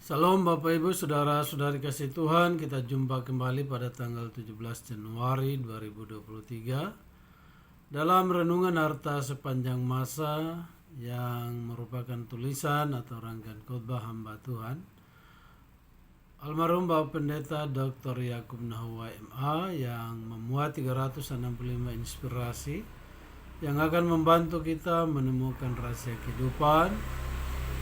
Salam Bapak Ibu Saudara-saudari kasih Tuhan, kita jumpa kembali pada tanggal 17 Januari 2023 dalam renungan harta sepanjang masa yang merupakan tulisan atau rangkaian khotbah hamba Tuhan almarhum Bapak Pendeta Dr. Yakub Nahua MA yang memuat 365 inspirasi yang akan membantu kita menemukan rahasia kehidupan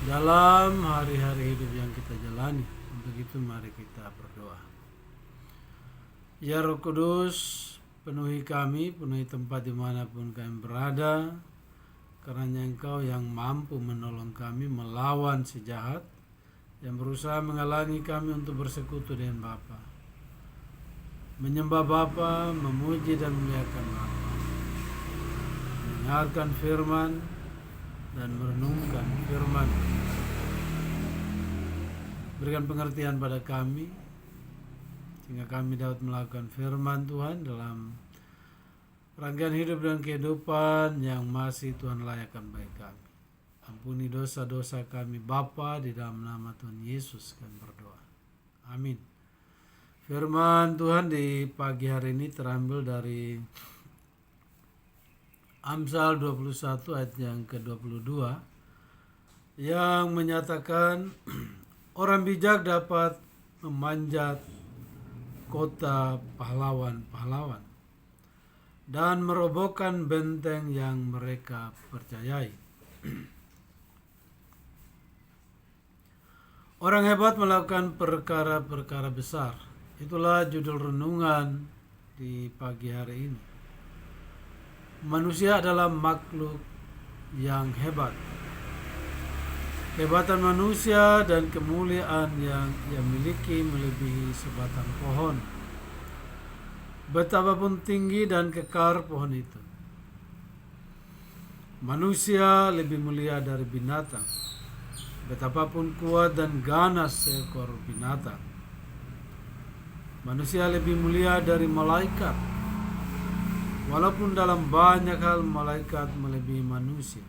dalam hari-hari hidup yang kita jalani. Untuk itu mari kita berdoa. Ya Roh Kudus, penuhi kami, penuhi tempat dimanapun kami berada, karena Engkau yang mampu menolong kami melawan si jahat yang berusaha menghalangi kami untuk bersekutu dengan Bapa, menyembah Bapa, memuji dan memuliakan Bapa, mendengarkan firman dan merenungkan firman. Berikan pengertian pada kami sehingga kami dapat melakukan firman Tuhan dalam rangkaian hidup dan kehidupan yang masih Tuhan layakkan bagi kami. Ampuni dosa-dosa kami Bapa, di dalam nama Tuhan Yesus kami berdoa. Amin. Firman Tuhan di pagi hari ini terambil dari Amsal 21 ayat yang ke-22 yang menyatakan orang bijak dapat memanjat kota pahlawan-pahlawan dan merobohkan benteng yang mereka percayai. Orang hebat melakukan perkara-perkara besar. Itulah judul renungan di pagi hari ini. Manusia adalah makhluk yang hebat. Kehebatan manusia dan kemuliaan yang ia miliki melebihi sebatang pohon. Betapapun tinggi dan kekar pohon itu, manusia lebih mulia dari binatang. Betapapun kuat dan ganas seekor binatang, manusia lebih mulia dari malaikat. Walaupun dalam banyak hal malaikat melebihi manusia.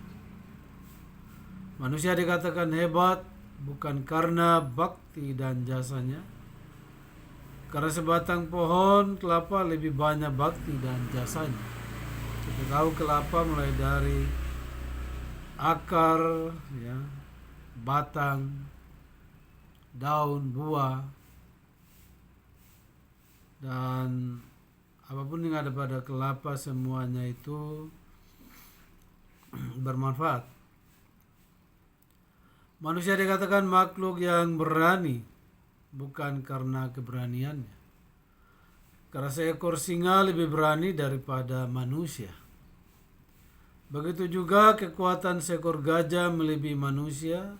Manusia dikatakan hebat bukan karena bakti dan jasanya. Karena sebatang pohon kelapa lebih banyak bakti dan jasanya. Kita tahu kelapa mulai dari akar, batang, daun, buah, dan apapun yang ada pada kelapa semuanya itu bermanfaat. Manusia dikatakan makhluk yang berani bukan karena keberaniannya. Karena seekor singa lebih berani daripada manusia. Begitu juga kekuatan seekor gajah melebihi manusia,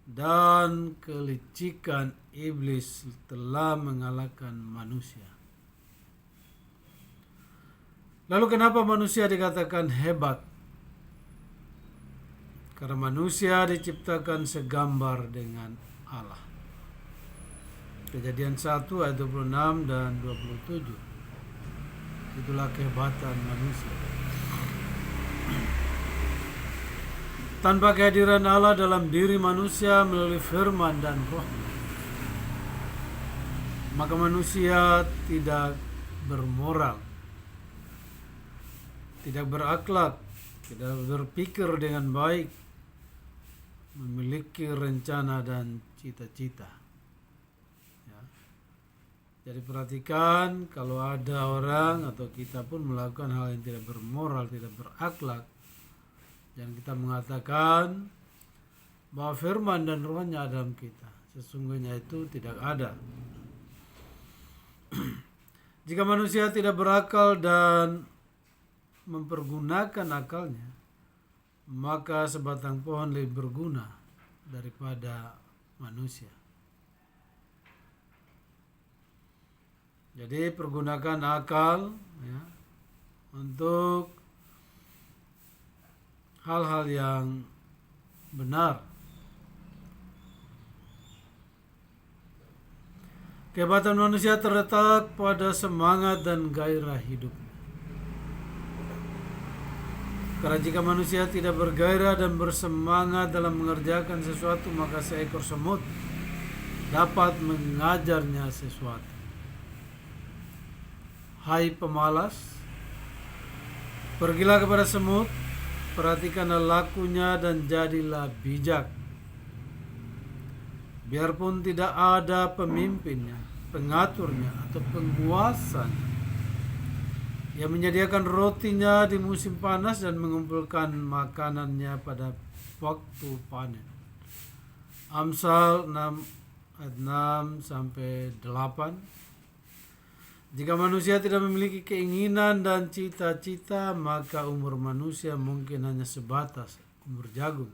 dan kelicikan iblis telah mengalahkan manusia. Lalu kenapa manusia dikatakan hebat? Karena manusia diciptakan segambar dengan Allah. Kejadian 1 ayat 26 dan 27. Itulah kehebatan manusia. Tanpa kehadiran Allah dalam diri manusia melalui firman dan rohnya, maka manusia tidak bermoral, tidak berakhlak, tidak berpikir dengan baik, memiliki rencana dan cita-cita. Jadi perhatikan, kalau ada orang atau kita pun melakukan hal yang tidak bermoral, tidak berakhlak, dan kita mengatakan bahwa firman dan rohnya dalam kita, sesungguhnya itu tidak ada. Jika manusia tidak berakal dan mempergunakan akalnya, maka sebatang pohon lebih berguna daripada manusia. Jadi pergunakan akal untuk hal-hal yang benar. Kehebatan manusia terletak pada semangat dan gairah hidup. Karena jika manusia tidak bergairah dan bersemangat dalam mengerjakan sesuatu, maka seekor semut dapat mengajarnya sesuatu. Hai pemalas, pergilah kepada semut, perhatikanlah lakunya dan jadilah bijak. Biarpun tidak ada pemimpinnya, pengaturnya, atau penguasanya, ia menyediakan rotinya di musim panas dan mengumpulkan makanannya pada waktu panen. Amsal 6 ayat 6 sampai 8. Jika manusia tidak memiliki keinginan dan cita-cita, maka umur manusia mungkin hanya sebatas umur jagung.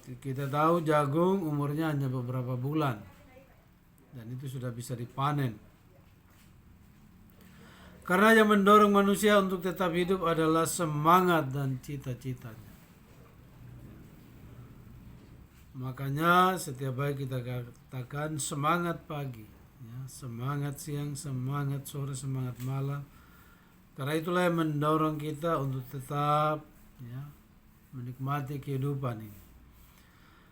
Kita tahu jagung umurnya hanya beberapa bulan, dan itu sudah bisa dipanen. Karena yang mendorong manusia untuk tetap hidup adalah semangat dan cita-citanya. Makanya setiap hari kita katakan semangat pagi, ya, semangat siang, semangat sore, semangat malam. Karena itulah yang mendorong kita untuk tetap, ya, menikmati kehidupan ini.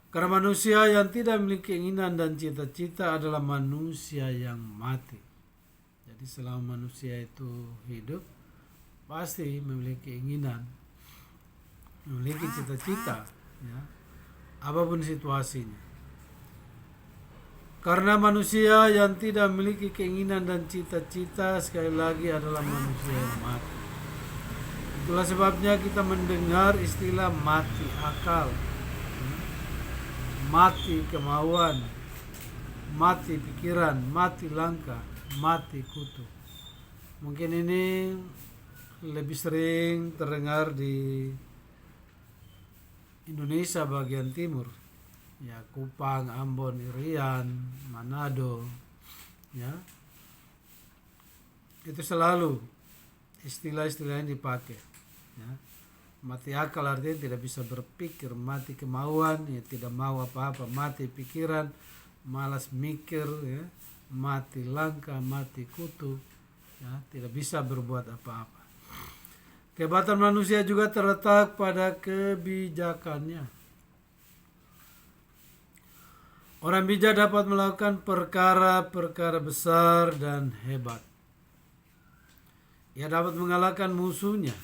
Karena manusia yang tidak memiliki keinginan dan cita-cita adalah manusia yang mati. Jadi selama manusia itu hidup, pasti memiliki keinginan, memiliki cita-cita, ya, apapun situasinya. Karena manusia yang tidak memiliki keinginan dan cita-cita, sekali lagi, adalah manusia yang mati. Itulah sebabnya kita mendengar istilah mati akal, mati kemauan, mati pikiran, mati langkah, mati kutu. Mungkin ini lebih sering terdengar di Indonesia bagian timur, ya, Kupang, Ambon, Irian, Manado, ya. Itu selalu istilah-istilah yang dipakai, ya. Mati akal artinya tidak bisa berpikir, mati kemauan, ya, tidak mau apa-apa, mati pikiran, malas mikir, ya, mati langkah, mati kutu, ya, tidak bisa berbuat apa-apa. Kehebatan manusia juga terletak pada kebijakannya. Orang bijak dapat melakukan perkara-perkara besar dan hebat. Ia dapat mengalahkan musuhnya.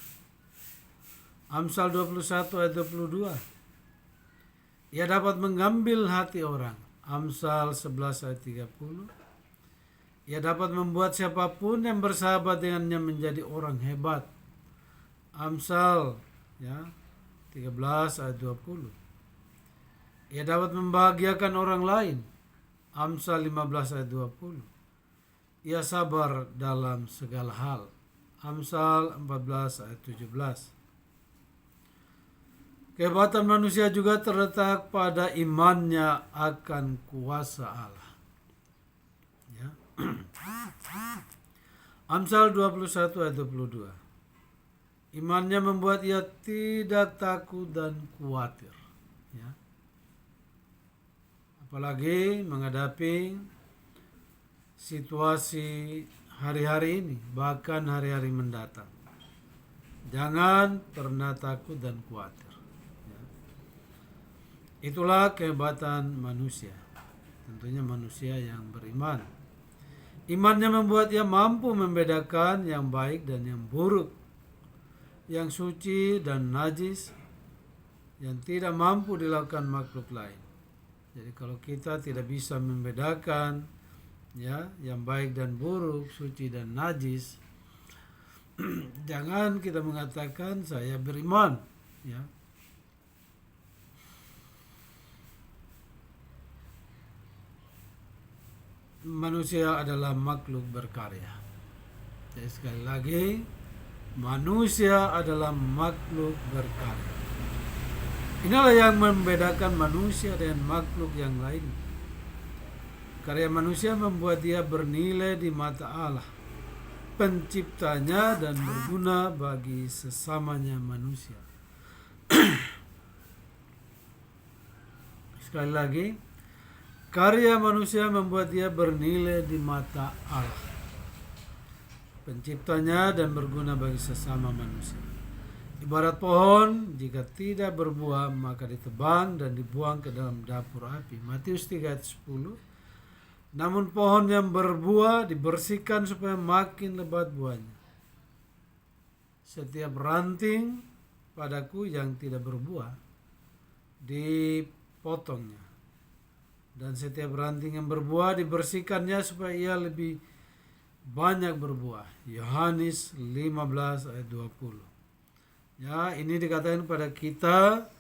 Amsal 21 ayat 22. Ia dapat mengambil hati orang. Amsal 11 ayat 30. Ia dapat membuat siapapun yang bersahabat dengannya menjadi orang hebat. Amsal, ya, 13 ayat 20. Ia dapat membahagiakan orang lain. Amsal 15 ayat 20. Ia sabar dalam segala hal. Amsal 14 ayat 17. Kehebatan manusia juga terletak pada imannya akan kuasa Allah. Ya. Amsal 21 ayat 22. Imannya membuat ia tidak takut dan khawatir. Ya. Apalagi menghadapi situasi hari-hari ini, bahkan hari-hari mendatang. Jangan pernah takut dan khawatir. Ya. Itulah kehebatan manusia. Tentunya manusia yang beriman. Imannya membuat ia mampu membedakan yang baik dan yang buruk, yang suci dan najis, yang tidak mampu dilakukan makhluk lain. Jadi kalau kita tidak bisa membedakan, ya, yang baik dan buruk, suci dan najis, jangan kita mengatakan saya beriman, ya. Manusia adalah makhluk berkarya. Jadi sekali lagi, manusia adalah makhluk berkarya. Inilah yang membedakan manusia dengan makhluk yang lain. Karya manusia membuat dia bernilai di mata Allah, penciptanya, dan berguna bagi sesamanya manusia. Sekali lagi, karya manusia membuat dia bernilai di mata Allah, penciptanya, dan berguna bagi sesama manusia. Ibarat pohon, jika tidak berbuah maka ditebang dan dibuang ke dalam dapur api. Matius 3 ayat 10. Namun pohon yang berbuah dibersihkan supaya makin lebat buahnya. Setiap ranting padaku yang tidak berbuah dipotongnya. Dan setiap ranting yang berbuah dibersihkannya supaya ia lebih banyak berbuah. Yohanes 15 ayat 20. Ya, ini dikatakan pada kita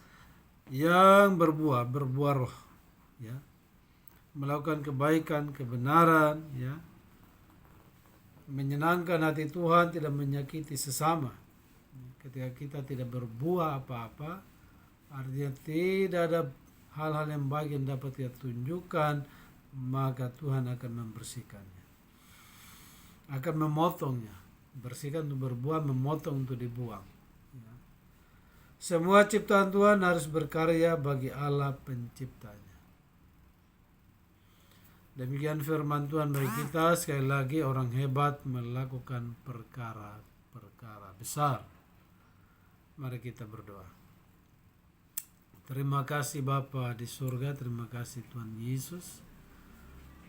yang berbuah roh, ya, melakukan kebaikan, kebenaran, ya, menyenangkan hati Tuhan, tidak menyakiti sesama. Ketika kita tidak berbuah apa-apa, artinya tidak ada hal-hal yang baik yang dapat kita tunjukkan, maka Tuhan akan membersihkannya, akan memotongnya. Bersihkan untuk berbuah, memotong untuk dibuang. Semua ciptaan Tuhan harus berkarya bagi Allah penciptanya. Demikian firman Tuhan bagi kita. Sekali lagi, orang hebat melakukan perkara-perkara besar. Mari kita berdoa. Terima kasih Bapa di surga, terima kasih Tuhan Yesus.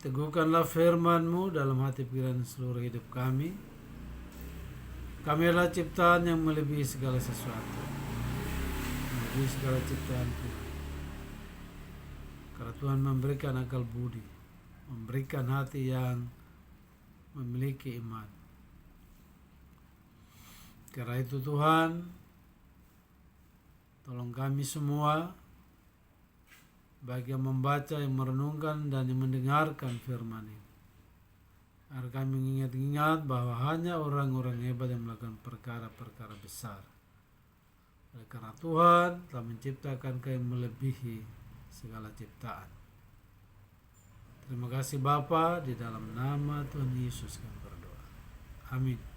Teguhkanlah firman-Mu dalam hati pikiran seluruh hidup kami. Kami adalah ciptaan yang melebihi segala sesuatu, melebihi segala ciptaan Tuhan. Karena Tuhan memberikan akal budi, memberikan hati yang memiliki iman. Karena itu Tuhan, tolong kami semua, baik yang membaca, yang merenungkan, dan yang mendengarkan firman ini, agar kami mengingat-ingat bahwa hanya orang-orang hebat yang melakukan perkara-perkara besar. Oleh karena Tuhan telah menciptakan kami melebihi segala ciptaan. Terima kasih Bapa, di dalam nama Tuhan Yesus kami berdoa. Amin.